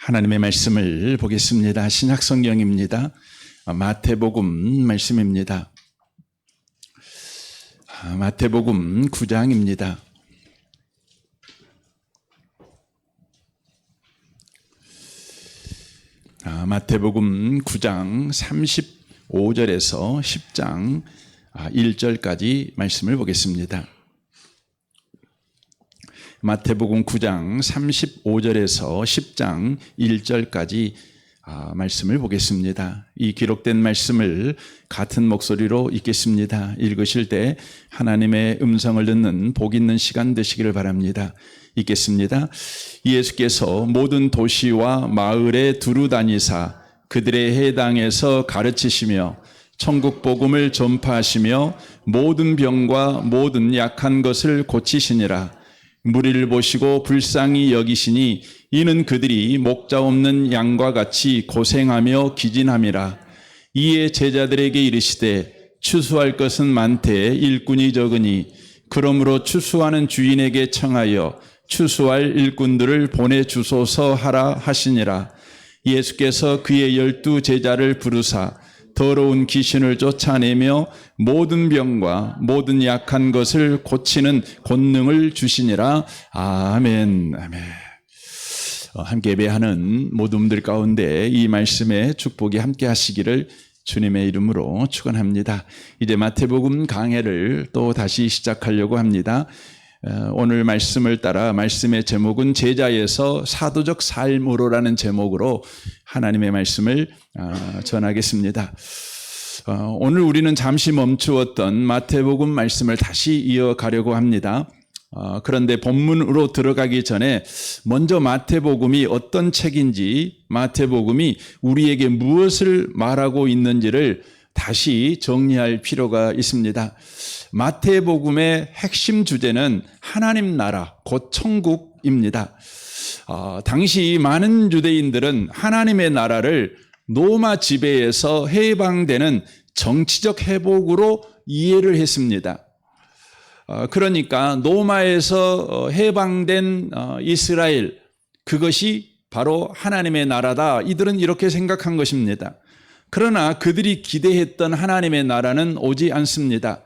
하나님의 말씀을 보겠습니다. 신약 성경입니다. 마태복음 말씀입니다. 마태복음 9장입니다. 마태복음 9장 35절에서 10장 1절까지 말씀을 보겠습니다. 마태복음 9장 35절에서 10장 1절까지 말씀을 보겠습니다. 이 기록된 말씀을 같은 목소리로 읽겠습니다. 읽으실 때 하나님의 음성을 듣는 복 있는 시간 되시기를 바랍니다. 읽겠습니다. 예수께서 모든 도시와 마을에 두루 다니사 그들의 해당에서 가르치시며 천국 복음을 전파하시며 모든 병과 모든 약한 것을 고치시니라. 무리를 보시고 불쌍히 여기시니 이는 그들이 목자 없는 양과 같이 고생하며 기진함이라. 이에 제자들에게 이르시되 추수할 것은 많되 일꾼이 적으니 그러므로 추수하는 주인에게 청하여 추수할 일꾼들을 보내주소서 하라 하시니라. 예수께서 그의 12 제자를 부르사 더러운 귀신을 쫓아내며 모든 병과 모든 약한 것을 고치는 권능을 주시니라. 아멘. 아멘. 함께 예배하는 모든 분들 가운데 이 말씀의 축복이 함께 하시기를 주님의 이름으로 축원합니다. 이제 마태복음 강해를 또 다시 시작하려고 합니다. 오늘 말씀을 따라 말씀의 제목은 제자에서 사도적 삶으로라는 제목으로 하나님의 말씀을 전하겠습니다. 오늘 우리는 잠시 멈추었던 마태복음 말씀을 다시 이어가려고 합니다. 그런데 본문으로 들어가기 전에 먼저 마태복음이 어떤 책인지, 마태복음이 우리에게 무엇을 말하고 있는지를 다시 정리할 필요가 있습니다. 마태복음의 핵심 주제는 하나님 나라, 곧 천국입니다. 당시 많은 유대인들은 하나님의 나라를 로마 지배에서 해방되는 정치적 회복으로 이해를 했습니다. 그러니까 로마에서 해방된 이스라엘, 그것이 바로 하나님의 나라다. 이들은 이렇게 생각한 것입니다. 그러나 그들이 기대했던 하나님의 나라는 오지 않습니다.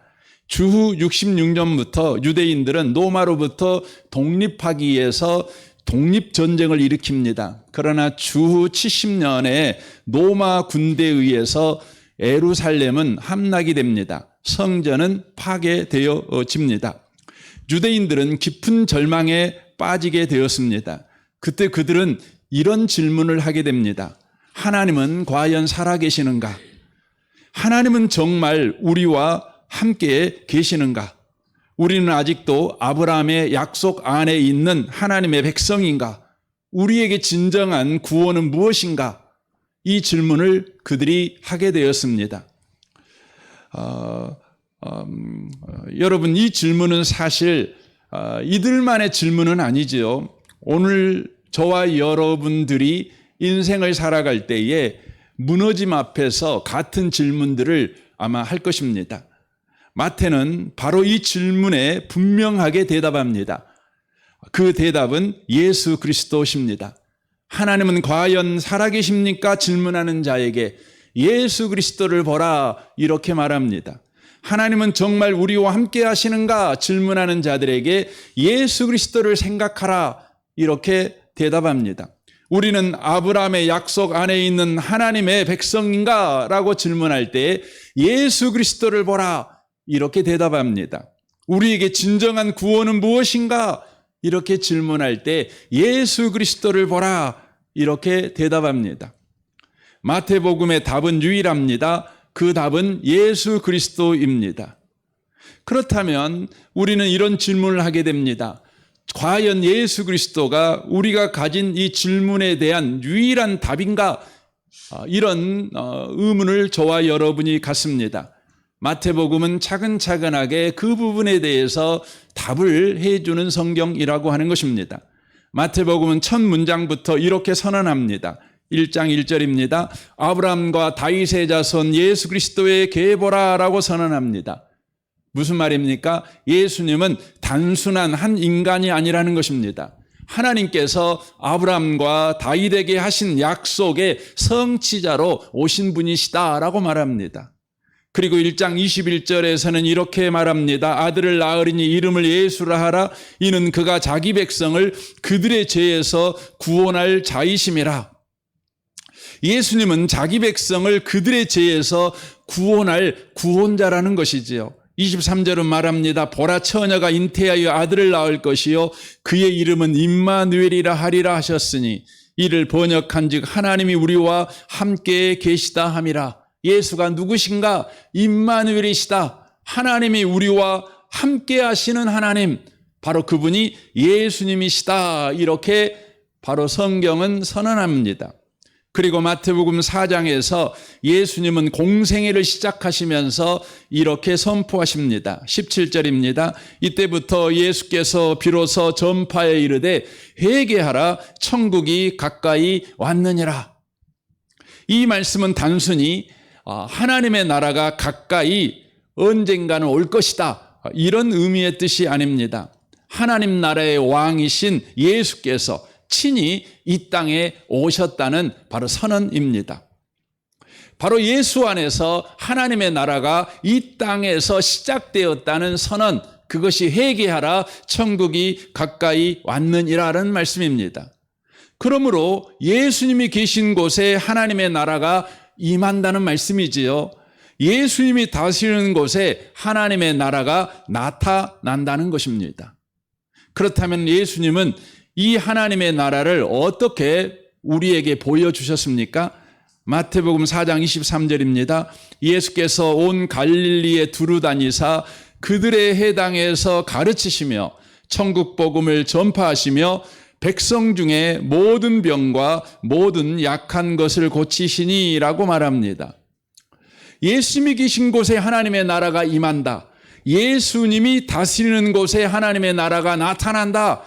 주후 66년부터 유대인들은 로마로부터 독립하기 위해서 독립전쟁을 일으킵니다. 그러나 주후 70년에 로마 군대에 의해서 예루살렘은 함락이 됩니다. 성전은 파괴되어집니다. 유대인들은 깊은 절망에 빠지게 되었습니다. 그때 그들은 이런 질문을 하게 됩니다. 하나님은 과연 살아계시는가? 하나님은 정말 우리와 함께 계시는가? 우리는 아직도 아브라함의 약속 안에 있는 하나님의 백성인가? 우리에게 진정한 구원은 무엇인가? 이 질문을 그들이 하게 되었습니다. 여러분, 이 질문은 사실 이들만의 질문은 아니지요. 오늘 저와 여러분들이 인생을 살아갈 때에 무너짐 앞에서 같은 질문들을 아마 할 것입니다. 마태는 바로 이 질문에 분명하게 대답합니다. 그 대답은 예수 그리스도십니다. 하나님은 과연 살아계십니까? 질문하는 자에게 예수 그리스도를 보라 이렇게 말합니다. 하나님은 정말 우리와 함께 하시는가? 질문하는 자들에게 예수 그리스도를 생각하라 이렇게 대답합니다. 우리는 아브라함의 약속 안에 있는 하나님의 백성인가? 라고 질문할 때 예수 그리스도를 보라 이렇게 대답합니다. 우리에게 진정한 구원은 무엇인가? 이렇게 질문할 때 예수 그리스도를 보라 이렇게 대답합니다. 마태복음의 답은 유일합니다. 그 답은 예수 그리스도입니다. 그렇다면 우리는 이런 질문을 하게 됩니다. 과연 예수 그리스도가 우리가 가진 이 질문에 대한 유일한 답인가? 이런 의문을 저와 여러분이 갖습니다. 마태복음은 차근차근하게 그 부분에 대해서 답을 해주는 성경이라고 하는 것입니다. 마태복음은 첫 문장부터 이렇게 선언합니다. 1장 1절입니다. 아브라함과 다윗의 자손 예수 그리스도에게 보라라고 선언합니다. 무슨 말입니까? 예수님은 단순한 한 인간이 아니라는 것입니다. 하나님께서 아브라함과 다윗에게 하신 약속의 성취자로 오신 분이시다라고 말합니다. 그리고 1장 21절에서는 이렇게 말합니다. 아들을 낳으리니 이름을 예수라 하라. 이는 그가 자기 백성을 그들의 죄에서 구원할 자이심이라. 예수님은 자기 백성을 그들의 죄에서 구원할 구원자라는 것이지요. 23절은 말합니다. 보라 처녀가 잉태하여 아들을 낳을 것이요 그의 이름은 임마누엘이라 하리라 하셨으니 이를 번역한즉 하나님이 우리와 함께 계시다 함이라. 예수가 누구신가? 임마누엘이시다. 하나님이 우리와 함께 하시는 하나님, 바로 그분이 예수님이시다. 이렇게 바로 성경은 선언합니다. 그리고 마태복음 4장에서 예수님은 공생애를 시작하시면서 이렇게 선포하십니다. 17절입니다. 이때부터 예수께서 비로소 전파에 이르되 회개하라 천국이 가까이 왔느니라. 이 말씀은 단순히 하나님의 나라가 가까이 언젠가는 올 것이다, 이런 의미의 뜻이 아닙니다. 하나님 나라의 왕이신 예수께서 친히 이 땅에 오셨다는 바로 선언입니다. 바로 예수 안에서 하나님의 나라가 이 땅에서 시작되었다는 선언, 그것이 회개하라 천국이 가까이 왔느니라는 말씀입니다. 그러므로 예수님이 계신 곳에 하나님의 나라가 임한다는 말씀이지요. 예수님이 다스리는 곳에 하나님의 나라가 나타난다는 것입니다. 그렇다면 예수님은 이 하나님의 나라를 어떻게 우리에게 보여주셨습니까? 마태복음 4장 23절입니다. 예수께서 온 갈릴리에 두루 다니사 그들의 해당에서 가르치시며 천국 복음을 전파하시며 백성 중에 모든 병과 모든 약한 것을 고치시니라고 말합니다. 예수님이 계신 곳에 하나님의 나라가 임한다. 예수님이 다스리는 곳에 하나님의 나라가 나타난다.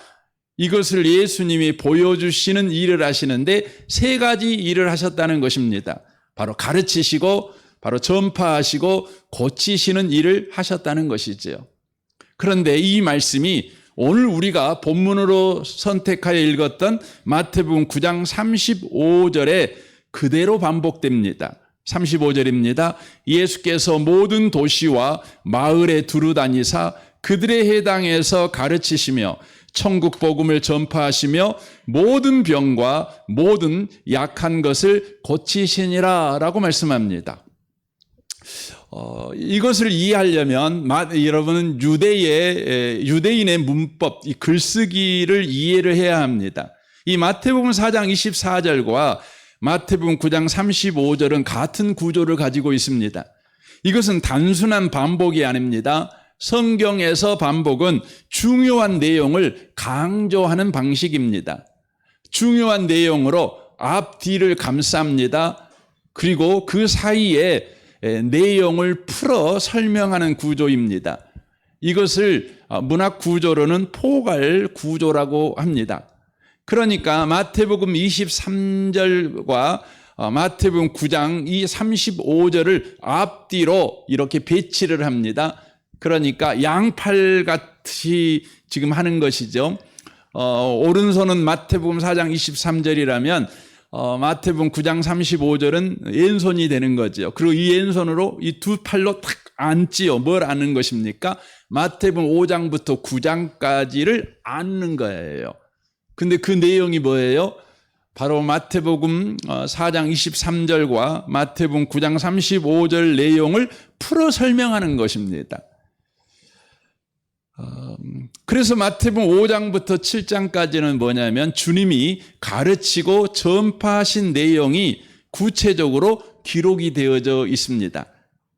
이것을 예수님이 보여주시는 일을 하시는데 세 가지 일을 하셨다는 것입니다. 바로 가르치시고, 바로 전파하시고, 고치시는 일을 하셨다는 것이지요. 그런데 이 말씀이 오늘 우리가 본문으로 선택하여 읽었던 마태복음 9장 35절에 그대로 반복됩니다. 35절입니다. 예수께서 모든 도시와 마을에 두루 다니사 그들의 해당에서 가르치시며 천국 복음을 전파하시며 모든 병과 모든 약한 것을 고치시니라 라고 말씀합니다. 이것을 이해하려면 여러분은 유대인의 문법, 이 글쓰기를 이해를 해야 합니다. 이 마태복음 4장 24절과 마태복음 9장 35절은 같은 구조를 가지고 있습니다. 이것은 단순한 반복이 아닙니다. 성경에서 반복은 중요한 내용을 강조하는 방식입니다. 중요한 내용으로 앞뒤를 감쌉니다. 그리고 그 사이에 내용을 풀어 설명하는 구조입니다. 이것을 문학 구조로는 포괄 구조라고 합니다. 그러니까 마태복음 23절과 마태복음 9장 이 35절을 앞뒤로 이렇게 배치를 합니다. 그러니까 양팔같이 지금 하는 것이죠. 오른손은 마태복음 4장 23절이라면 마태복음 9장 35절은 왼손이 되는 거죠. 그리고 이 왼손으로 이 두 팔로 탁 앉지요. 뭘 앉는 것입니까? 마태복음 5장부터 9장까지를 앉는 거예요. 근데 그 내용이 뭐예요? 바로 마태복음 4장 23절과 마태복음 9장 35절 내용을 풀어 설명하는 것입니다. 그래서 마태복음 5장부터 7장까지는 뭐냐면 주님이 가르치고 전파하신 내용이 구체적으로 기록이 되어져 있습니다.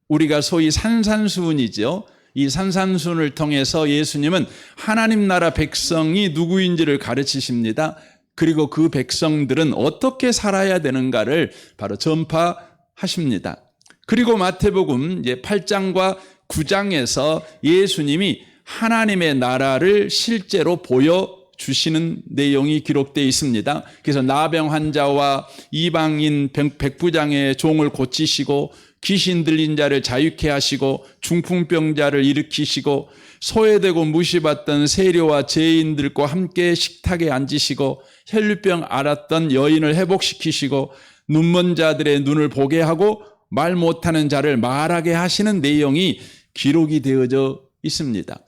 우리가 소위 산산수훈이죠. 이 산산수훈을 통해서 예수님은 하나님 나라 백성이 누구인지를 가르치십니다. 그리고 그 백성들은 어떻게 살아야 되는가를 바로 전파하십니다. 그리고 마태복음 8장과 9장에서 예수님이 하나님의 나라를 실제로 보여주시는 내용이 기록되어 있습니다. 그래서 나병 환자와 이방인 백부장의 종을 고치시고 귀신 들린 자를 자유케 하시고 중풍병자를 일으키시고 소외되고 무시받던 세리와 죄인들과 함께 식탁에 앉으시고 혈류병 앓았던 여인을 회복시키시고 눈먼 자들의 눈을 보게 하고 말 못하는 자를 말하게 하시는 내용이 기록이 되어져 있습니다.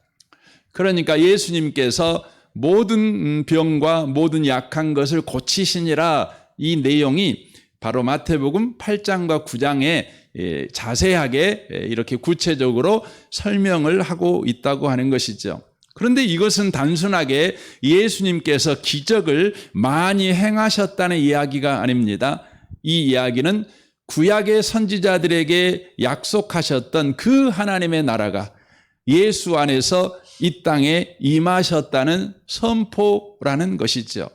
그러니까 예수님께서 모든 병과 모든 약한 것을 고치시니라, 이 내용이 바로 마태복음 8장과 9장에 자세하게 이렇게 구체적으로 설명을 하고 있다고 하는 것이죠. 그런데 이것은 단순하게 예수님께서 기적을 많이 행하셨다는 이야기가 아닙니다. 이 이야기는 구약의 선지자들에게 약속하셨던 그 하나님의 나라가 예수 안에서 이 땅에 임하셨다는 선포라는 것이죠.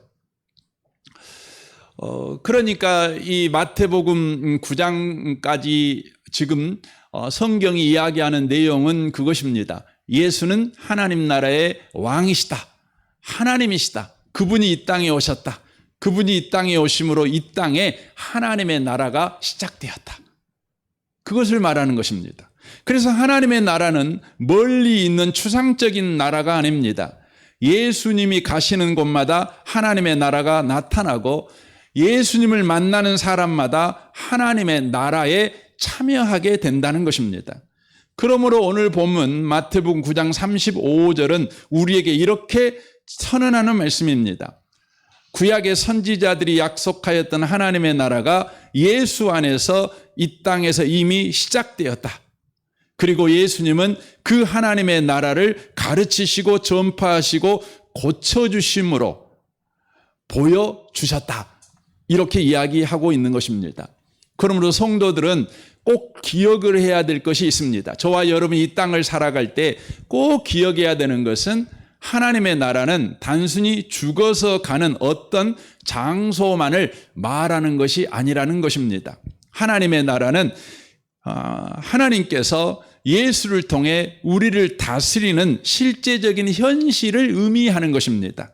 그러니까 이 마태복음 9장까지 지금 성경이 이야기하는 내용은 그것입니다. 예수는 하나님 나라의 왕이시다. 하나님이시다. 그분이 이 땅에 오셨다. 그분이 이 땅에 오심으로 이 땅에 하나님의 나라가 시작되었다. 그것을 말하는 것입니다. 그래서 하나님의 나라는 멀리 있는 추상적인 나라가 아닙니다. 예수님이 가시는 곳마다 하나님의 나라가 나타나고 예수님을 만나는 사람마다 하나님의 나라에 참여하게 된다는 것입니다. 그러므로 오늘 본문 마태복음 9장 35절은 우리에게 이렇게 선언하는 말씀입니다. 구약의 선지자들이 약속하였던 하나님의 나라가 예수 안에서 이 땅에서 이미 시작되었다. 그리고 예수님은 그 하나님의 나라를 가르치시고 전파하시고 고쳐주심으로 보여주셨다. 이렇게 이야기하고 있는 것입니다. 그러므로 성도들은 꼭 기억을 해야 될 것이 있습니다. 저와 여러분이 이 땅을 살아갈 때 꼭 기억해야 되는 것은 하나님의 나라는 단순히 죽어서 가는 어떤 장소만을 말하는 것이 아니라는 것입니다. 하나님의 나라는 하나님께서 예수를 통해 우리를 다스리는 실제적인 현실을 의미하는 것입니다.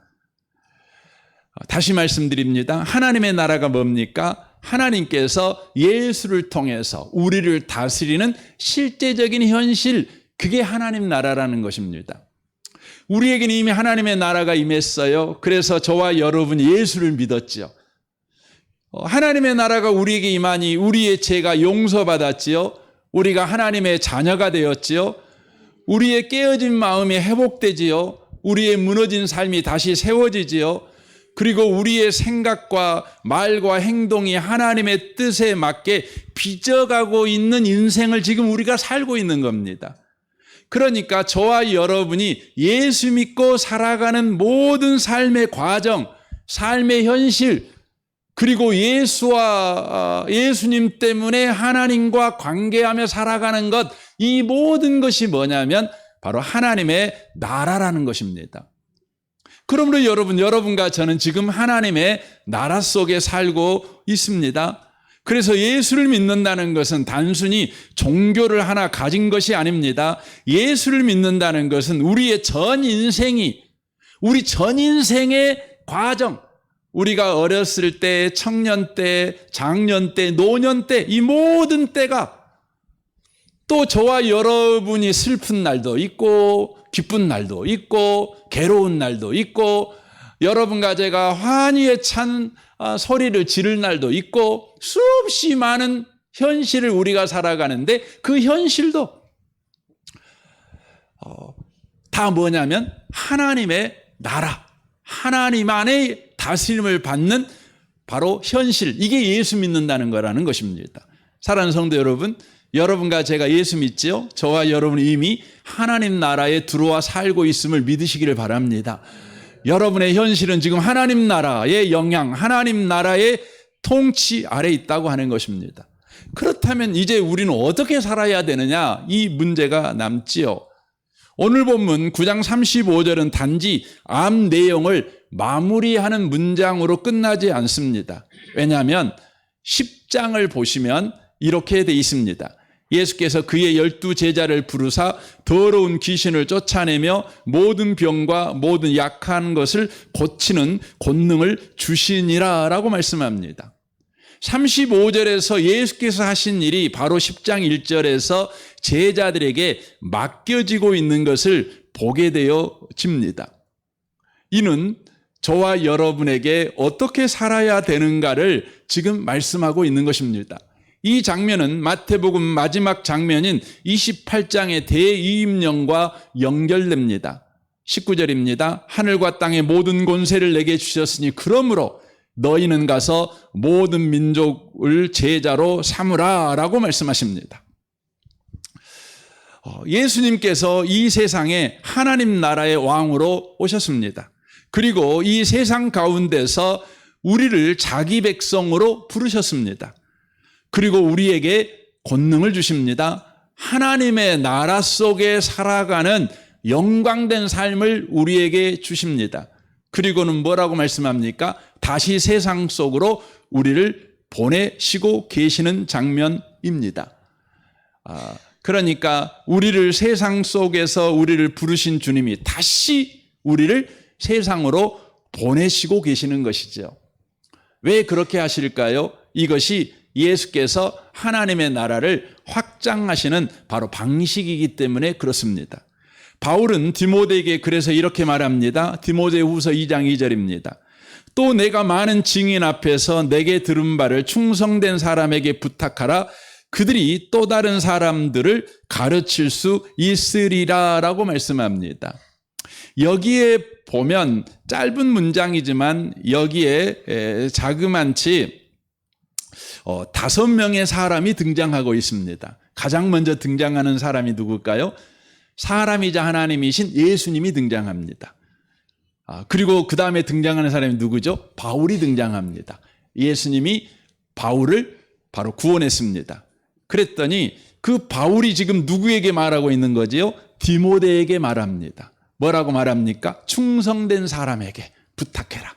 다시 말씀드립니다. 하나님의 나라가 뭡니까? 하나님께서 예수를 통해서 우리를 다스리는 실제적인 현실, 그게 하나님 나라라는 것입니다. 우리에게는 이미 하나님의 나라가 임했어요. 그래서 저와 여러분이 예수를 믿었지요. 하나님의 나라가 우리에게 임하니 우리의 죄가 용서받았지요. 우리가 하나님의 자녀가 되었지요. 우리의 깨어진 마음이 회복되지요. 우리의 무너진 삶이 다시 세워지지요. 그리고 우리의 생각과 말과 행동이 하나님의 뜻에 맞게 빚어가고 있는 인생을 지금 우리가 살고 있는 겁니다. 그러니까 저와 여러분이 예수 믿고 살아가는 모든 삶의 과정, 삶의 현실, 그리고 예수님 때문에 하나님과 관계하며 살아가는 것, 이 모든 것이 뭐냐면 바로 하나님의 나라라는 것입니다. 그러므로 여러분과 저는 지금 하나님의 나라 속에 살고 있습니다. 그래서 예수를 믿는다는 것은 단순히 종교를 하나 가진 것이 아닙니다. 예수를 믿는다는 것은 우리의 전 인생의 과정, 우리가 어렸을 때, 청년 때, 장년 때, 노년 때, 이 모든 때가 또 저와 여러분이 슬픈 날도 있고 기쁜 날도 있고 괴로운 날도 있고 여러분과 제가 환희에 찬 소리를 지를 날도 있고 수없이 많은 현실을 우리가 살아가는데 그 현실도 다 뭐냐면 하나님의 나라, 하나님 안에 다스림을 받는 바로 현실, 이게 예수 믿는다는 거라는 것입니다. 사랑하는 성도 여러분, 여러분과 제가 예수 믿지요? 저와 여러분은 이미 하나님 나라에 들어와 살고 있음을 믿으시기를 바랍니다. 여러분의 현실은 지금 하나님 나라의 영향, 하나님 나라의 통치 아래 있다고 하는 것입니다. 그렇다면 이제 우리는 어떻게 살아야 되느냐? 이 문제가 남지요. 오늘 본문 9장 35절은 단지 앞 내용을 마무리하는 문장으로 끝나지 않습니다. 왜냐하면 10장을 보시면 이렇게 돼 있습니다. 예수께서 그의 12제자를 부르사 더러운 귀신을 쫓아내며 모든 병과 모든 약한 것을 고치는 권능을 주시니라 라고 말씀합니다. 35절에서 예수께서 하신 일이 바로 10장 1절에서 제자들에게 맡겨지고 있는 것을 보게 되어집니다. 이는 저와 여러분에게 어떻게 살아야 되는가를 지금 말씀하고 있는 것입니다. 이 장면은 마태복음 마지막 장면인 28장의 대이임령과 연결됩니다. 19절입니다. 하늘과 땅의 모든 권세를 내게 주셨으니 그러므로 너희는 가서 모든 민족을 제자로 삼으라 라고 말씀하십니다. 예수님께서 이 세상에 하나님 나라의 왕으로 오셨습니다. 그리고 이 세상 가운데서 우리를 자기 백성으로 부르셨습니다. 그리고 우리에게 권능을 주십니다. 하나님의 나라 속에 살아가는 영광된 삶을 우리에게 주십니다. 그리고는 뭐라고 말씀합니까? 다시 세상 속으로 우리를 보내시고 계시는 장면입니다. 그러니까 우리를 세상 속에서 우리를 부르신 주님이 다시 우리를 세상으로 보내시고 계시는 것이죠. 왜 그렇게 하실까요? 이것이 예수께서 하나님의 나라를 확장하시는 바로 방식이기 때문에 그렇습니다. 바울은 디모데에게 그래서 이렇게 말합니다. 디모데후서 2장 2절입니다. 또 내가 많은 증인 앞에서 내게 들은 바를 충성된 사람에게 부탁하라. 그들이 또 다른 사람들을 가르칠 수 있으리라 라고 말씀합니다. 여기에 보면 짧은 문장이지만 여기에 자그만치 5명의 사람이 등장하고 있습니다. 가장 먼저 등장하는 사람이 누굴까요? 사람이자 하나님이신 예수님이 등장합니다. 그리고 그 다음에 등장하는 사람이 누구죠? 바울이 등장합니다. 예수님이 바울을 바로 구원했습니다. 그랬더니 그 바울이 지금 누구에게 말하고 있는 거지요? 디모데에게 말합니다. 뭐라고 말합니까? 충성된 사람에게 부탁해라.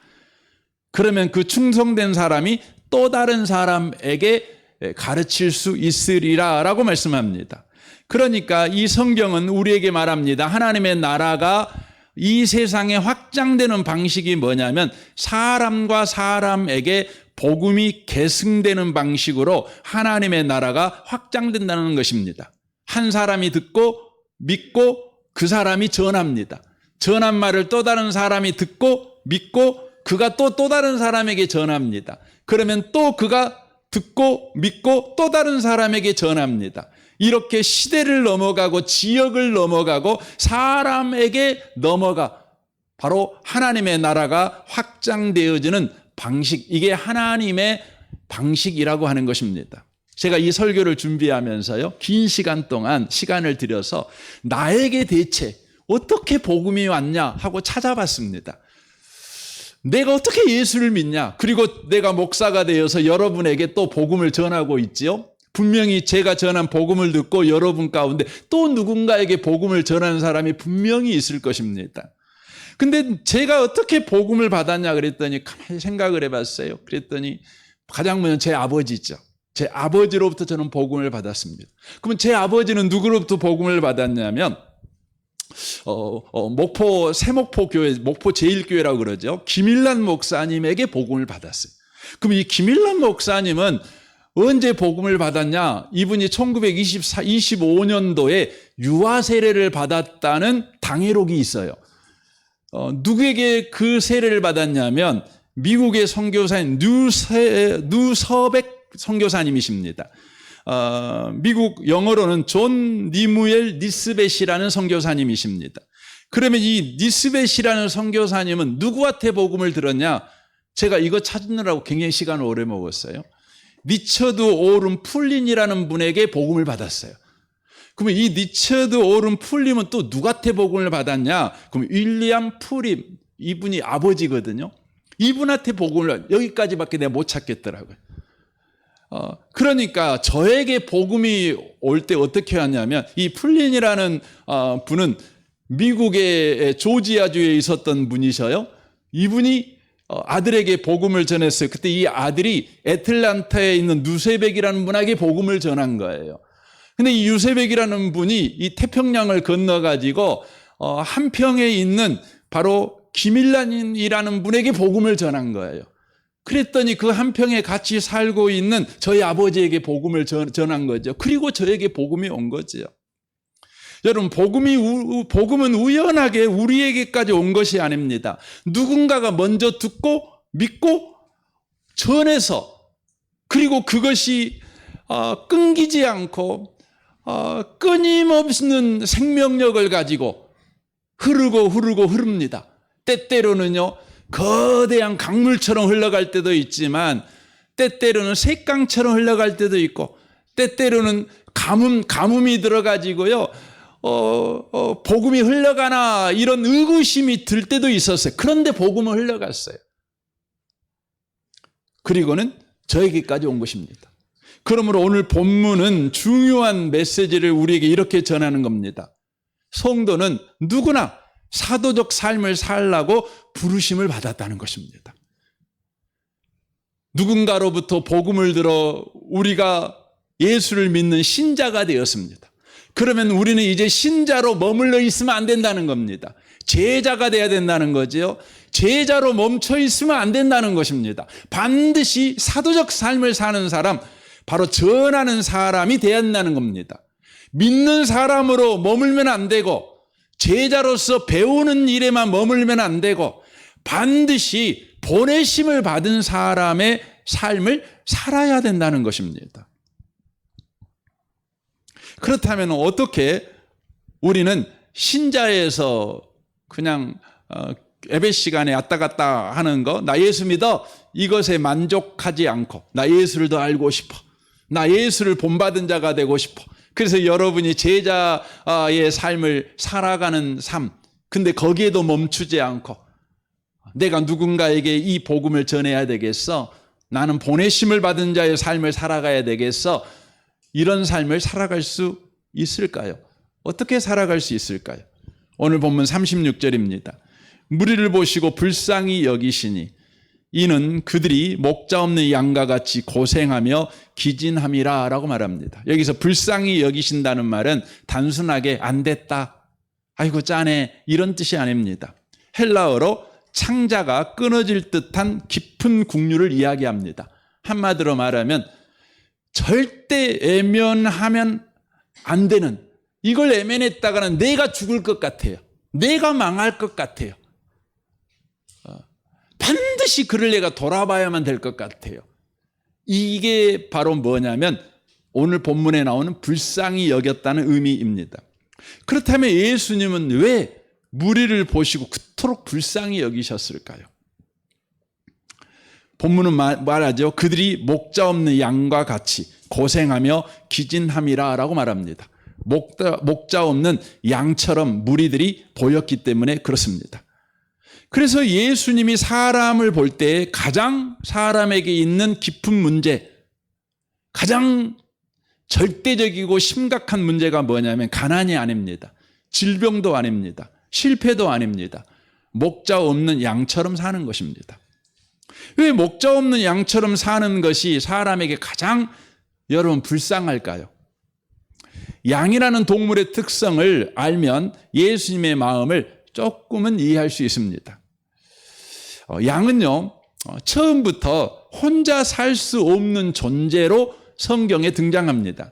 그러면 그 충성된 사람이 또 다른 사람에게 가르칠 수 있으리라 라고 말씀합니다. 그러니까 이 성경은 우리에게 말합니다. 하나님의 나라가 이 세상에 확장되는 방식이 뭐냐면 사람과 사람에게 복음이 계승되는 방식으로 하나님의 나라가 확장된다는 것입니다. 한 사람이 듣고 믿고 그 사람이 전합니다. 전한 말을 또 다른 사람이 듣고 믿고 그가 또 다른 사람에게 전합니다. 그러면 또 그가 듣고 믿고 또 다른 사람에게 전합니다. 이렇게 시대를 넘어가고 지역을 넘어가고 사람에게 넘어가 바로 하나님의 나라가 확장되어지는 방식, 이게 하나님의 방식이라고 하는 것입니다. 제가 이 설교를 준비하면서요, 긴 시간 동안 시간을 들여서 나에게 대체 어떻게 복음이 왔냐 하고 찾아봤습니다. 내가 어떻게 예수를 믿냐? 그리고 내가 목사가 되어서 여러분에게 또 복음을 전하고 있지요. 분명히 제가 전한 복음을 듣고 여러분 가운데 또 누군가에게 복음을 전하는 사람이 분명히 있을 것입니다. 근데 제가 어떻게 복음을 받았냐 그랬더니 가만히 생각을 해봤어요. 그랬더니 가장 먼저 제 아버지죠. 제 아버지로부터 저는 복음을 받았습니다. 그러면 제 아버지는 누구로부터 복음을 받았냐면 목포 세목포 교회, 목포 제일교회라고 그러죠. 김일란 목사님에게 복음을 받았어요. 그럼 이 김일란 목사님은 언제 복음을 받았냐? 이분이 1925년도에 유아 세례를 받았다는 당회록이 있어요. 누구에게 그 세례를 받았냐면 미국의 선교사인 뉴서백 선교사님이십니다. 미국 영어로는 존 니무엘 니스벳이라는 선교사님이십니다. 그러면 이 니스벳이라는 선교사님은 누구한테 복음을 들었냐? 제가 이거 찾느라고 굉장히 시간을 오래 먹었어요. 리처드 오른 풀린이라는 분에게 복음을 받았어요. 그러면 이 리처드 오른 풀린은 또 누구한테 복음을 받았냐? 그럼 윌리엄 풀린, 이분이 아버지거든요. 이분한테 복음을, 여기까지밖에 내가 못 찾겠더라고요. 그러니까 저에게 복음이 올 때 어떻게 하냐면 이 풀린이라는 분은 미국의 조지아주에 있었던 분이셔요. 이분이 아들에게 복음을 전했어요. 그때 이 아들이 애틀란타에 있는 누세백이라는 분에게 복음을 전한 거예요. 근데 이 유세백이라는 분이 이 태평양을 건너가지고 한평에 있는 바로 김일란이라는 분에게 복음을 전한 거예요. 그랬더니 그 한평에 같이 살고 있는 저희 아버지에게 복음을 전한 거죠. 그리고 저에게 복음이 온 거죠. 여러분, 복음은 우연하게 우리에게까지 온 것이 아닙니다. 누군가가 먼저 듣고 믿고 전해서, 그리고 그것이 끊기지 않고 끊임없는 생명력을 가지고 흐릅니다. 때때로는요, 거대한 강물처럼 흘러갈 때도 있지만 때때로는 샛강처럼 흘러갈 때도 있고 때때로는 가뭄이 들어가지고요, 복음이 흘러가나 이런 의구심이 들 때도 있었어요. 그런데 복음은 흘러갔어요. 그리고는 저에게까지 온 것입니다. 그러므로 오늘 본문은 중요한 메시지를 우리에게 이렇게 전하는 겁니다. 성도는 누구나 사도적 삶을 살라고 부르심을 받았다는 것입니다. 누군가로부터 복음을 들어 우리가 예수를 믿는 신자가 되었습니다. 그러면 우리는 이제 신자로 머물러 있으면 안 된다는 겁니다. 제자가 돼야 된다는 거죠. 제자로 멈춰 있으면 안 된다는 것입니다. 반드시 사도적 삶을 사는 사람, 바로 전하는 사람이 돼야 한다는 겁니다. 믿는 사람으로 머물면 안 되고 제자로서 배우는 일에만 머물면 안 되고 반드시 보내심을 받은 사람의 삶을 살아야 된다는 것입니다. 그렇다면 어떻게 우리는 신자에서 그냥 예배 시간에 왔다 갔다 하는 거, 나 예수 믿어, 이것에 만족하지 않고 나 예수를 더 알고 싶어, 나 예수를 본받은 자가 되고 싶어, 그래서 여러분이 제자의 삶을 살아가는 삶, 근데 거기에도 멈추지 않고 내가 누군가에게 이 복음을 전해야 되겠어, 나는 보내심을 받은 자의 삶을 살아가야 되겠어, 이런 삶을 살아갈 수 있을까요? 어떻게 살아갈 수 있을까요? 오늘 본문 36절입니다. 무리를 보시고 불쌍히 여기시니 이는 그들이 목자 없는 양과 같이 고생하며 기진함이라 라고 말합니다. 여기서 불쌍히 여기신다는 말은 단순하게 안 됐다, 아이고 짠해, 이런 뜻이 아닙니다. 헬라어로 창자가 끊어질 듯한 깊은 국류를 이야기합니다. 한마디로 말하면 절대 애면하면 안 되는, 이걸 애면했다가는 내가 죽을 것 같아요. 내가 망할 것 같아요. 반드시 그를 내가 돌아봐야만 될 것 같아요. 이게 바로 뭐냐면 오늘 본문에 나오는 불쌍히 여겼다는 의미입니다. 그렇다면 예수님은 왜 무리를 보시고 그토록 불쌍히 여기셨을까요? 본문은 말하죠. 그들이 목자 없는 양과 같이 고생하며 기진함이라 라고 말합니다. 목자 없는 양처럼 무리들이 보였기 때문에 그렇습니다. 그래서 예수님이 사람을 볼 때 가장 사람에게 있는 깊은 문제, 가장 절대적이고 심각한 문제가 뭐냐면 가난이 아닙니다. 질병도 아닙니다. 실패도 아닙니다. 목자 없는 양처럼 사는 것입니다. 왜 목자 없는 양처럼 사는 것이 사람에게 가장 여러분 불쌍할까요? 양이라는 동물의 특성을 알면 예수님의 마음을 조금은 이해할 수 있습니다. 양은요, 처음부터 혼자 살 수 없는 존재로 성경에 등장합니다.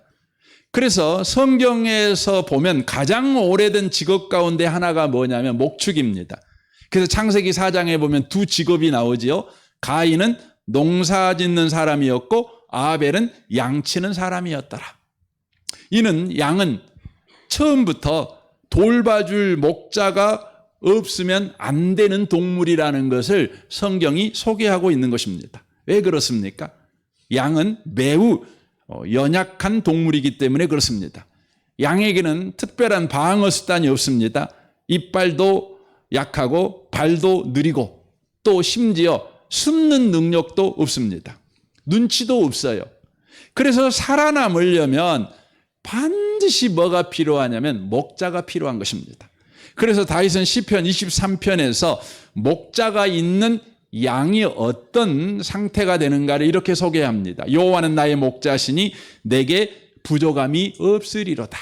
그래서 성경에서 보면 가장 오래된 직업 가운데 하나가 뭐냐면 목축입니다. 그래서 창세기 4장에 보면 두 직업이 나오지요. 가인은 농사 짓는 사람이었고 아벨은 양치는 사람이었더라. 이는 양은 처음부터 돌봐줄 목자가 없으면 안 되는 동물이라는 것을 성경이 소개하고 있는 것입니다. 왜 그렇습니까? 양은 매우 연약한 동물이기 때문에 그렇습니다. 양에게는 특별한 방어 수단이 없습니다. 이빨도 약하고 발도 느리고 또 심지어 숨는 능력도 없습니다. 눈치도 없어요. 그래서 살아남으려면 반드시 뭐가 필요하냐면 목자가 필요한 것입니다. 그래서 다윗은 시편 23편에서 목자가 있는 양이 어떤 상태가 되는가를 이렇게 소개합니다. 여호와는 나의 목자시니 내게 부족함이 없으리로다.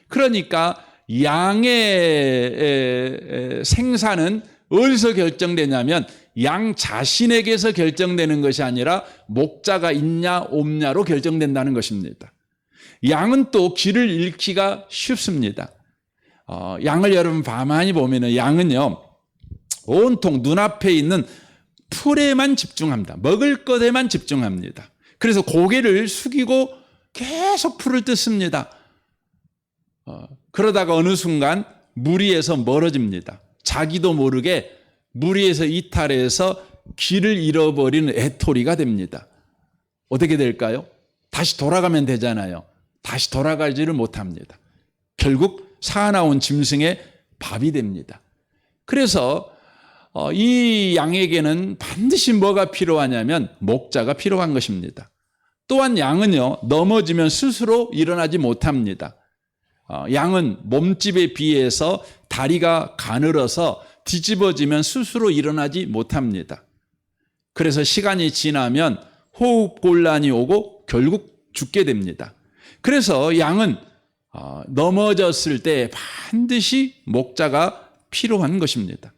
그러니까 양의 생사는 어디서 결정되냐면 양 자신에게서 결정되는 것이 아니라 목자가 있냐 없냐로 결정된다는 것입니다. 양은 또 길을 잃기가 쉽습니다. 양을 여러분 가만히 보면은 양은요, 온통 눈앞에 있는 풀에만 집중합니다. 먹을 것에만 집중합니다. 그래서 고개를 숙이고 계속 풀을 뜯습니다. 그러다가 어느 순간 무리에서 멀어집니다. 자기도 모르게 무리에서 이탈해서 길을 잃어버리는 애토리가 됩니다. 어떻게 될까요? 다시 돌아가면 되잖아요. 다시 돌아가지를 못합니다. 결국 사나운 짐승의 밥이 됩니다. 그래서 이 양에게는 반드시 뭐가 필요하냐면 목자가 필요한 것입니다. 또한 양은요, 넘어지면 스스로 일어나지 못합니다. 양은 몸집에 비해서 다리가 가늘어서 뒤집어지면 스스로 일어나지 못합니다. 그래서 시간이 지나면 호흡곤란이 오고 결국 죽게 됩니다. 그래서 양은 넘어졌을 때 반드시 목자가 필요한 것입니다.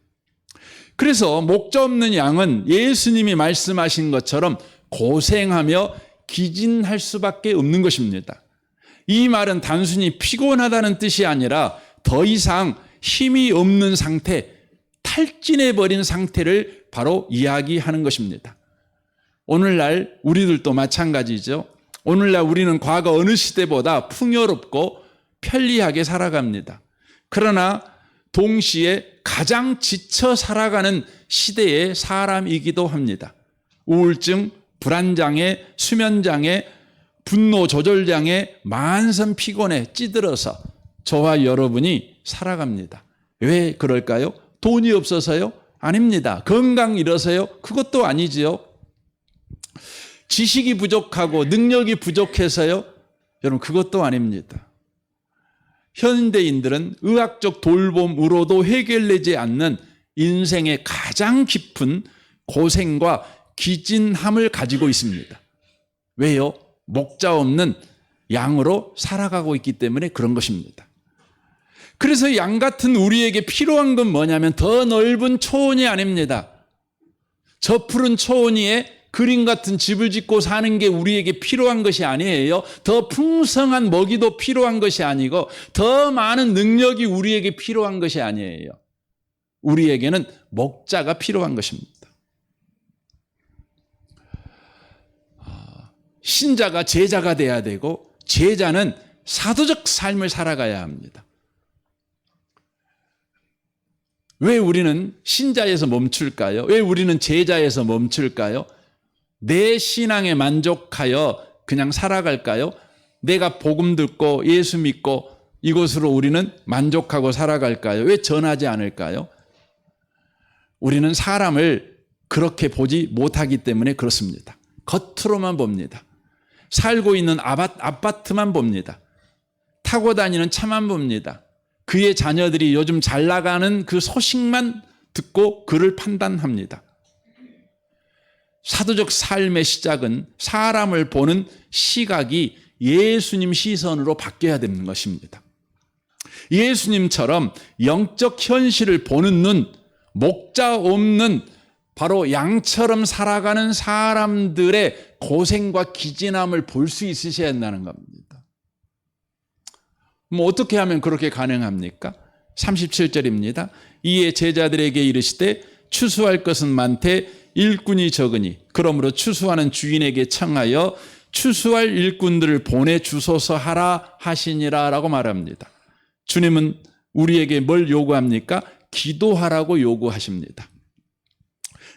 그래서 목자 없는 양은 예수님이 말씀하신 것처럼 고생하며 기진할 수밖에 없는 것입니다. 이 말은 단순히 피곤하다는 뜻이 아니라 더 이상 힘이 없는 상태, 탈진해버린 상태를 바로 이야기하는 것입니다. 오늘날 우리들도 마찬가지죠. 오늘날 우리는 과거 어느 시대보다 풍요롭고 편리하게 살아갑니다. 그러나 동시에 가장 지쳐 살아가는 시대의 사람이기도 합니다. 우울증, 불안장애, 수면장애, 분노 조절장애, 만성 피곤에 찌들어서 저와 여러분이 살아갑니다. 왜 그럴까요? 돈이 없어서요? 아닙니다. 건강 잃어서요? 그것도 아니지요. 지식이 부족하고 능력이 부족해서요? 여러분, 그것도 아닙니다. 현대인들은 의학적 돌봄으로도 해결되지 않는 인생의 가장 깊은 고생과 기진함을 가지고 있습니다. 왜요? 목자 없는 양으로 살아가고 있기 때문에 그런 것입니다. 그래서 양 같은 우리에게 필요한 건 뭐냐면 더 넓은 초원이 아닙니다. 저 푸른 초원 위에 그림 같은 집을 짓고 사는 게 우리에게 필요한 것이 아니에요. 더 풍성한 먹이도 필요한 것이 아니고 더 많은 능력이 우리에게 필요한 것이 아니에요. 우리에게는 목자가 필요한 것입니다. 신자가 제자가 돼야 되고 제자는 사도적 삶을 살아가야 합니다. 왜 우리는 신자에서 멈출까요? 왜 우리는 제자에서 멈출까요? 내 신앙에 만족하여 그냥 살아갈까요? 내가 복음 듣고 예수 믿고 이것으로 우리는 만족하고 살아갈까요? 왜 전하지 않을까요? 우리는 사람을 그렇게 보지 못하기 때문에 그렇습니다. 겉으로만 봅니다. 살고 있는 아파트만 봅니다. 타고 다니는 차만 봅니다. 그의 자녀들이 요즘 잘 나가는 그 소식만 듣고 그를 판단합니다. 사도적 삶의 시작은 사람을 보는 시각이 예수님 시선으로 바뀌어야 되는 것입니다. 예수님처럼 영적 현실을 보는 눈, 목자 없는 바로 양처럼 살아가는 사람들의 고생과 기진함을 볼 수 있으셔야 한다는 겁니다. 뭐 어떻게 하면 그렇게 가능합니까? 37절입니다. 이에 제자들에게 이르시되 추수할 것은 많되 일꾼이 적으니 그러므로 추수하는 주인에게 청하여 추수할 일꾼들을 보내주소서 하라 하시니라 라고 말합니다. 주님은 우리에게 뭘 요구합니까? 기도하라고 요구하십니다.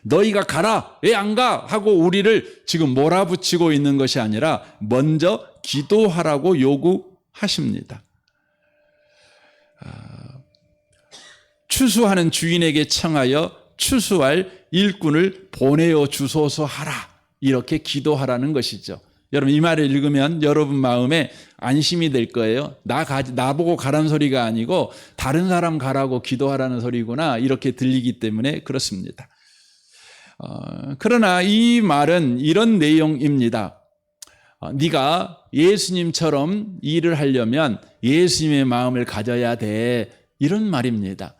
너희가 가라, 왜 안 가? 하고 우리를 지금 몰아붙이고 있는 것이 아니라 먼저 기도하라고 요구하십니다. 추수하는 주인에게 청하여 추수할 일꾼을 보내어 주소서 하라. 이렇게 기도하라는 것이죠. 여러분 이 말을 읽으면 여러분 마음에 안심이 될 거예요. 나보고 가라는 소리가 아니고 다른 사람 가라고 기도하라는 소리구나 이렇게 들리기 때문에 그렇습니다. 그러나 이 말은 이런 내용입니다. 네가 예수님처럼 일을 하려면 예수님의 마음을 가져야 돼. 이런 말입니다.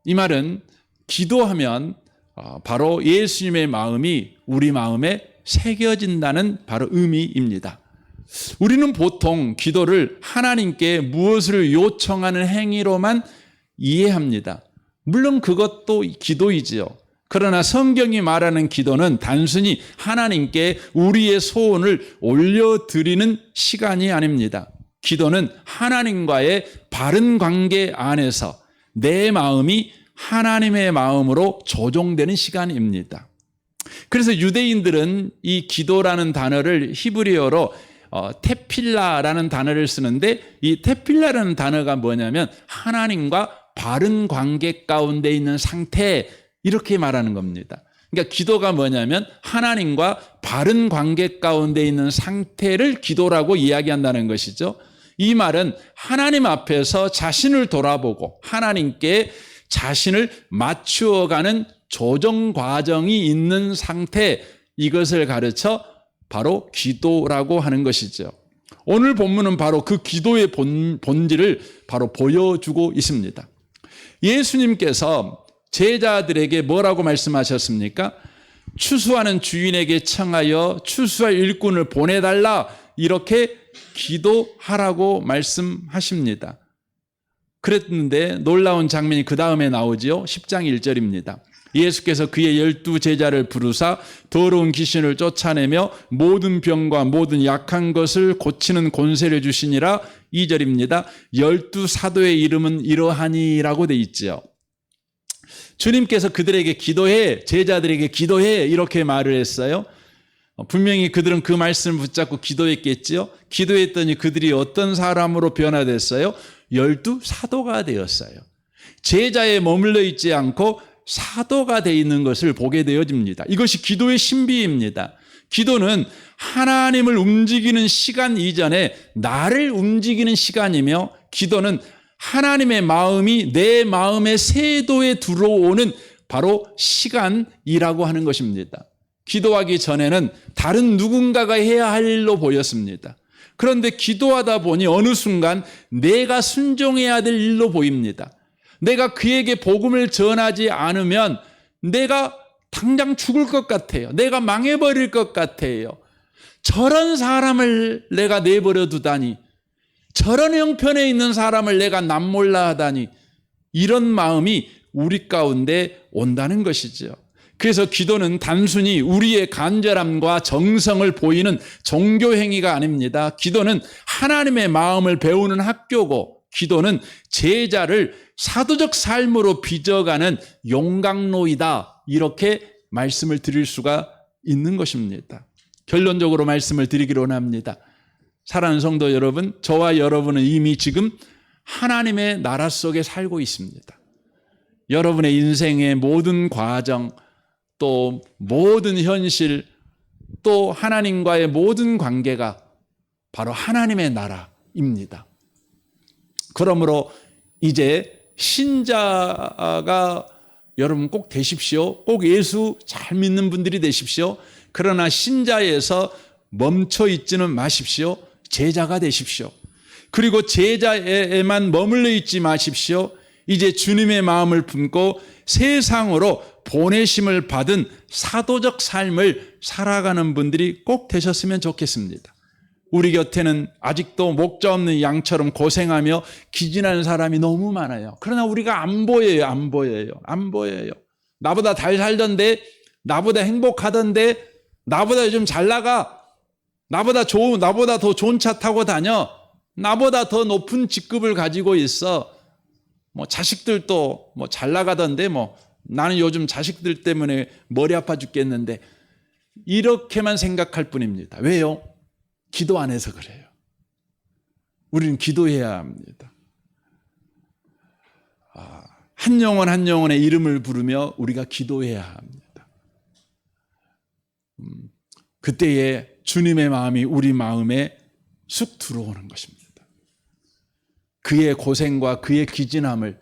이 말은 기도하면 바로 예수님의 마음이 우리 마음에 새겨진다는 바로 의미입니다. 우리는 보통 기도를 하나님께 무엇을 요청하는 행위로만 이해합니다. 물론 그것도 기도이지요. 그러나 성경이 말하는 기도는 단순히 하나님께 우리의 소원을 올려드리는 시간이 아닙니다. 기도는 하나님과의 바른 관계 안에서 내 마음이 하나님의 마음으로 조종되는 시간입니다. 그래서 유대인들은 이 기도라는 단어를 히브리어로 테필라라는 단어를 쓰는데, 이 테필라라는 단어가 뭐냐면 하나님과 바른 관계 가운데 있는 상태, 이렇게 말하는 겁니다. 그러니까 기도가 뭐냐면 하나님과 바른 관계 가운데 있는 상태를 기도라고 이야기한다는 것이죠. 이 말은 하나님 앞에서 자신을 돌아보고 하나님께 자신을 맞추어가는 조정 과정이 있는 상태, 이것을 가르쳐 바로 기도라고 하는 것이죠. 오늘 본문은 바로 그 기도의 본질을 바로 보여주고 있습니다. 예수님께서 제자들에게 뭐라고 말씀하셨습니까? 추수하는 주인에게 청하여 추수할 일꾼을 보내달라, 이렇게 기도하라고 말씀하십니다. 그랬는데 놀라운 장면이 그 다음에 나오지요. 10장 1절입니다. 예수께서 그의 12제자를 부르사 더러운 귀신을 쫓아내며 모든 병과 모든 약한 것을 고치는 권세를 주시니라. 2절입니다. 12사도의 이름은 이러하니라고 돼 있지요. 주님께서 그들에게 기도해, 제자들에게 기도해, 이렇게 말을 했어요. 분명히 그들은 그 말씀을 붙잡고 기도했겠지요. 기도했더니 그들이 어떤 사람으로 변화됐어요? 12사도가 되었어요. 제자에 머물러 있지 않고 사도가 되어 있는 것을 보게 되어집니다. 이것이 기도의 신비입니다. 기도는 하나님을 움직이는 시간 이전에 나를 움직이는 시간이며, 기도는 하나님의 마음이 내 마음의 세도에 들어오는 바로 시간이라고 하는 것입니다. 기도하기 전에는 다른 누군가가 해야 할 일로 보였습니다. 그런데 기도하다 보니 어느 순간 내가 순종해야 될 일로 보입니다. 내가 그에게 복음을 전하지 않으면 내가 당장 죽을 것 같아요. 내가 망해버릴 것 같아요. 저런 사람을 내가 내버려 두다니, 저런 형편에 있는 사람을 내가 남몰라 하다니, 이런 마음이 우리 가운데 온다는 것이죠. 그래서 기도는 단순히 우리의 간절함과 정성을 보이는 종교 행위가 아닙니다. 기도는 하나님의 마음을 배우는 학교고, 기도는 제자를 사도적 삶으로 빚어가는 용광로이다, 이렇게 말씀을 드릴 수가 있는 것입니다. 결론적으로 말씀을 드리기로 합니다. 사랑하는 성도 여러분, 저와 여러분은 이미 지금 하나님의 나라 속에 살고 있습니다. 여러분의 인생의 모든 과정, 또 모든 현실, 또 하나님과의 모든 관계가 바로 하나님의 나라입니다. 그러므로 이제 신자가 여러분 꼭 되십시오. 꼭 예수 잘 믿는 분들이 되십시오. 그러나 신자에서 멈춰 있지는 마십시오. 제자가 되십시오. 그리고 제자에만 머물러 있지 마십시오. 이제 주님의 마음을 품고 세상으로 보내심을 받은 사도적 삶을 살아가는 분들이 꼭 되셨으면 좋겠습니다. 우리 곁에는 아직도 목자 없는 양처럼 고생하며 기진하는 사람이 너무 많아요. 그러나 우리가 안 보여요. 안 보여요. 나보다 잘 살던데, 나보다 행복하던데, 나보다 요즘 잘 나가, 나보다 더 좋은 차 타고 다녀, 나보다 더 높은 직급을 가지고 있어, 자식들도 잘 나가던데, 나는 요즘 자식들 때문에 머리 아파 죽겠는데, 이렇게만 생각할 뿐입니다. 왜요? 기도 안 해서 그래요. 우리는 기도해야 합니다. 한 영혼 한 영혼의 이름을 부르며 우리가 기도해야 합니다. 그때에 주님의 마음이 우리 마음에 쑥 들어오는 것입니다. 그의 고생과 그의 기진함을,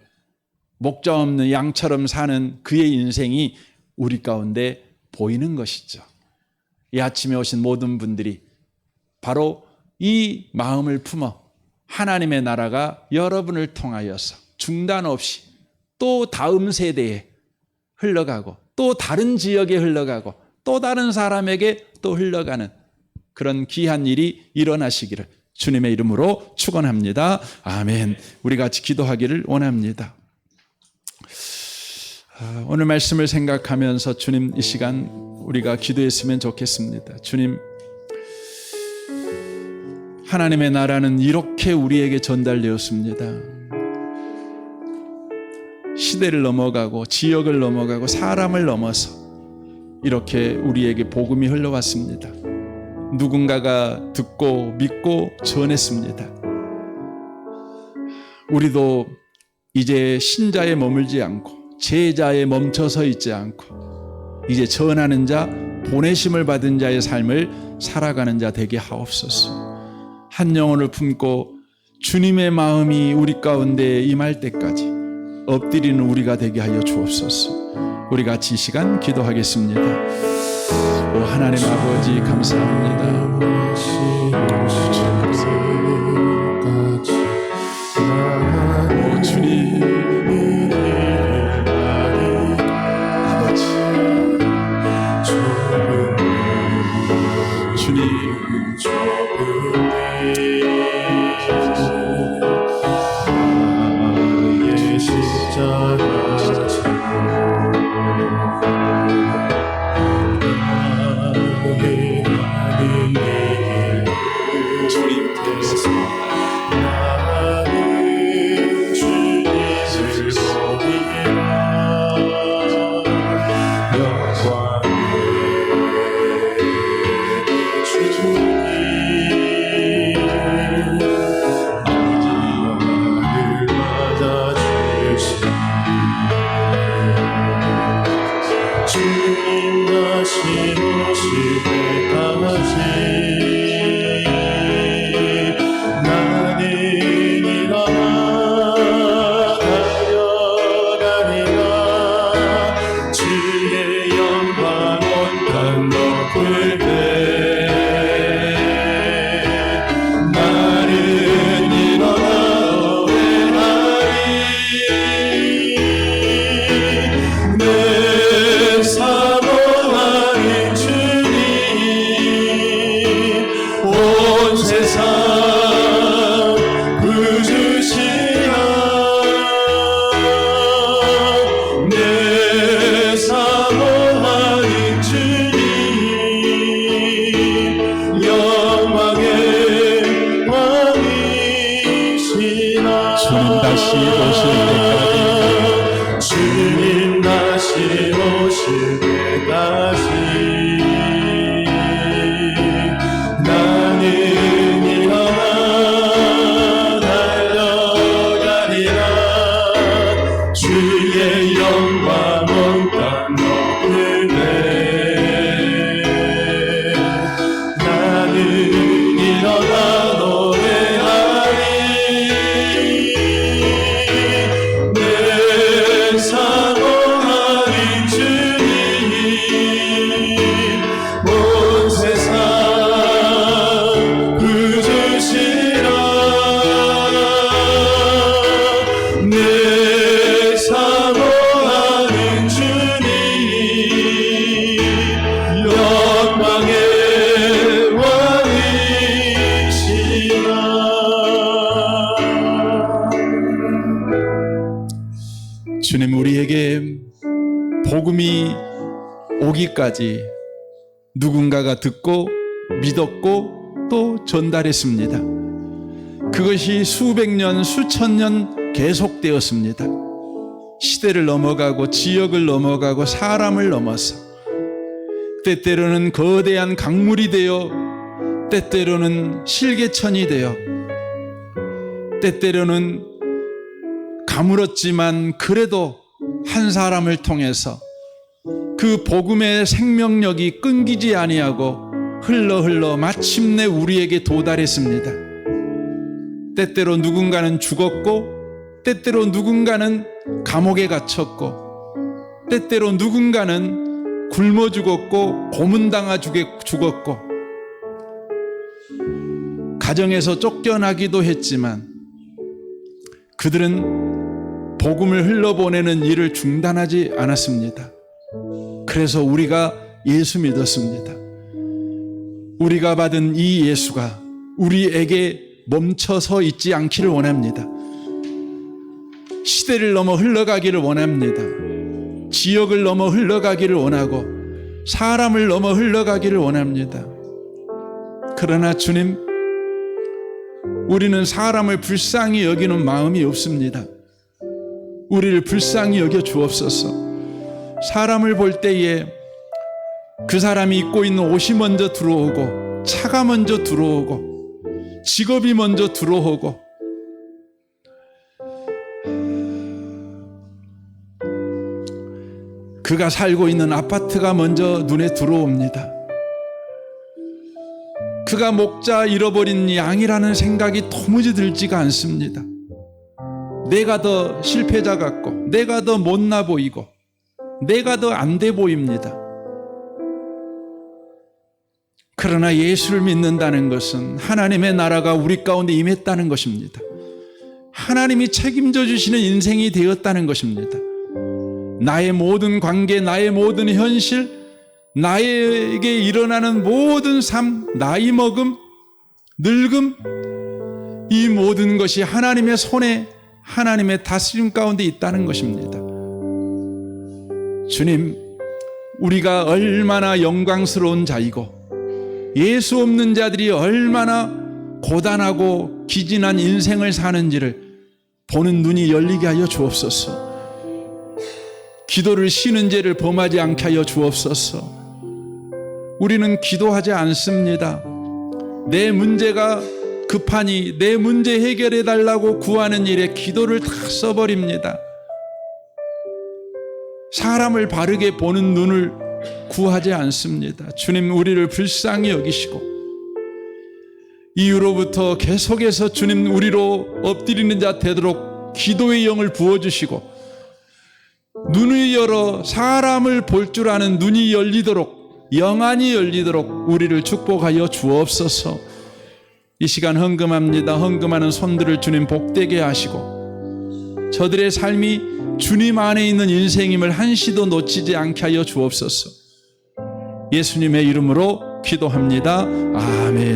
목자 없는 양처럼 사는 그의 인생이 우리 가운데 보이는 것이죠. 이 아침에 오신 모든 분들이 바로 이 마음을 품어 하나님의 나라가 여러분을 통하여서 중단 없이 또 다음 세대에 흘러가고 또 다른 지역에 흘러가고 또 다른 사람에게 또 흘러가는 그런 귀한 일이 일어나시기를 주님의 이름으로 축원합니다. 아멘. 우리 같이 기도하기를 원합니다. 오늘 말씀을 생각하면서 주님 이 시간 우리가 기도했으면 좋겠습니다. 주님, 하나님의 나라는 이렇게 우리에게 전달되었습니다. 시대를 넘어가고 지역을 넘어가고 사람을 넘어서 이렇게 우리에게 복음이 흘러왔습니다. 누군가가 듣고 믿고 전했습니다. 우리도 이제 신자에 머물지 않고 제자에 멈춰서 있지 않고 이제 전하는 자, 보내심을 받은 자의 삶을 살아가는 자 되게 하옵소서. 한 영혼을 품고 주님의 마음이 우리 가운데 임할 때까지 엎드리는 우리가 되게 하여 주옵소서. 우리 같이 이 시간 기도하겠습니다. 오 하나님 아버지 감사합니다. 오 주님 아버지 주님 주님 다시 오실 때까지 나는 일어나 달려가리라. 주의 영광 온 땅 높을 때 나는 일어나 노래하리. 내 사모하는 주님 온 세상 구주시라. 내 사모하는 주님 영광의 왕이시라. 주님 우리에게 복음이 오기까지 누군가가 듣고 믿었고 또 전달했습니다. 그것이 수백 년, 수천 년 계속되었습니다. 시대를 넘어가고 지역을 넘어가고 사람을 넘어서 때때로는 거대한 강물이 되어 때때로는 실개천이 되어 때때로는 가물었지만 그래도 한 사람을 통해서 그 복음의 생명력이 끊기지 아니하고 흘러 마침내 우리에게 도달했습니다. 때때로 누군가는 죽었고 때때로 누군가는 감옥에 갇혔고 때때로 누군가는 굶어 죽었고 고문당하 죽었고 가정에서 쫓겨나기도 했지만 그들은 복음을 흘러보내는 일을 중단하지 않았습니다. 그래서 우리가 예수 믿었습니다. 우리가 받은 이 예수가 우리에게 멈춰서 있지 않기를 원합니다. 시대를 넘어 흘러가기를 원합니다. 지역을 넘어 흘러가기를 원하고 사람을 넘어 흘러가기를 원합니다. 그러나 주님, 우리는 사람을 불쌍히 여기는 마음이 없습니다. 우리를 불쌍히 여겨 주옵소서. 사람을 볼 때에 그 사람이 입고 있는 옷이 먼저 들어오고, 차가 먼저 들어오고, 직업이 먼저 들어오고, 그가 살고 있는 아파트가 먼저 눈에 들어옵니다. 그가 목자 잃어버린 양이라는 생각이 도무지 들지가 않습니다. 내가 더 실패자 같고, 내가 더 못나 보이고, 내가 더 안 돼 보입니다. 그러나 예수를 믿는다는 것은 하나님의 나라가 우리 가운데 임했다는 것입니다. 하나님이 책임져 주시는 인생이 되었다는 것입니다. 나의 모든 관계, 나의 모든 현실, 나에게 일어나는 모든 삶, 나이 먹음, 늙음, 이 모든 것이 하나님의 손에, 하나님의 다스림 가운데 있다는 것입니다. 주님, 우리가 얼마나 영광스러운 자이고 예수 없는 자들이 얼마나 고단하고 기진한 인생을 사는지를 보는 눈이 열리게 하여 주옵소서. 기도를 쉬는 죄를 범하지 않게 하여 주옵소서. 우리는 기도하지 않습니다. 내 문제가 급하니 내 문제 해결해 달라고 구하는 일에 기도를 다 써버립니다. 사람을 바르게 보는 눈을 구하지 않습니다. 주님, 우리를 불쌍히 여기시고 이후로부터 계속해서 주님, 우리로 엎드리는 자 되도록 기도의 영을 부어주시고 눈을 열어 사람을 볼 줄 아는 눈이 열리도록, 영안이 열리도록 우리를 축복하여 주옵소서. 이 시간 헌금합니다. 헌금하는 손들을 주님 복되게 하시고 저들의 삶이 주님 안에 있는 인생임을 한시도 놓치지 않게 하여 주옵소서. 예수님의 이름으로 기도합니다. 아멘.